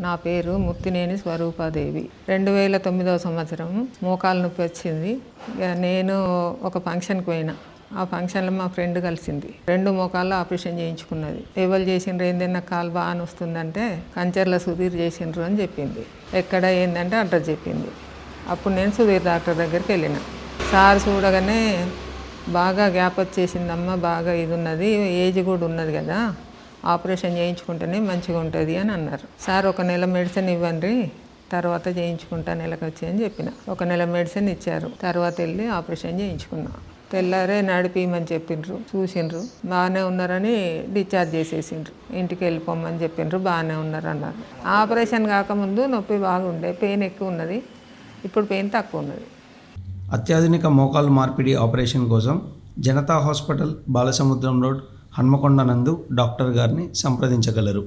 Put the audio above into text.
నా పేరు ముత్తినేని స్వరూపాదేవి. 2009 సంవత్సరం మోకాలు నొప్పి వచ్చింది. నేను ఒక ఫంక్షన్కి పోయినా. ఆ ఫంక్షన్లో మా ఫ్రెండ్ కలిసింది. 2 మోకాల్లో ఆపరేషన్ చేయించుకున్నది. ఎవరు చేసిండ్రు ఏందన్నా కాలు బాగా వస్తుందంటే కంచర్ల సుధీర్ చేసిండ్రు అని చెప్పింది. ఎక్కడ ఏందంటే అడ్రస్ చెప్పింది. అప్పుడు నేను సుధీర్ డాక్టర్ దగ్గరికి వెళ్ళిన. సార్ చూడగానే బాగా గ్యాప్ వచ్చేసిందమ్మా, బాగా ఇది ఉన్నది, ఏజ్ కూడా ఉన్నది కదా, ఆపరేషన్ చేయించుకుంటేనే మంచిగా ఉంటుంది అని అన్నారు. సార్ 1 నెల మెడిసిన్ ఇవ్వండి, తర్వాత చేయించుకుంటా నెలకు వచ్చి అని చెప్పిన. 1 నెల మెడిసిన్ ఇచ్చారు. తర్వాత వెళ్ళి ఆపరేషన్ చేయించుకున్నా. తెల్లారే నడిపిమని చెప్పిండ్రు, చూసిండ్రు, బాగానే ఉన్నారని డిశ్చార్జ్ చేసేసిండ్రు. ఇంటికి వెళ్ళిపోమని చెప్పిండ్రు, బాగానే ఉన్నారు అన్నారు. ఆపరేషన్ కాకముందు నొప్పి బాగుండే, పెయిన్ ఎక్కువ ఉన్నది, ఇప్పుడు పెయిన్ తక్కువ ఉన్నది. అత్యాధునిక మోకాలు మార్పిడి ఆపరేషన్ కోసం జనతా హాస్పిటల్, బాలసముద్రం రోడ్, హన్మకొండ నందు డాక్టర్ గారిని సంప్రదించగలరు.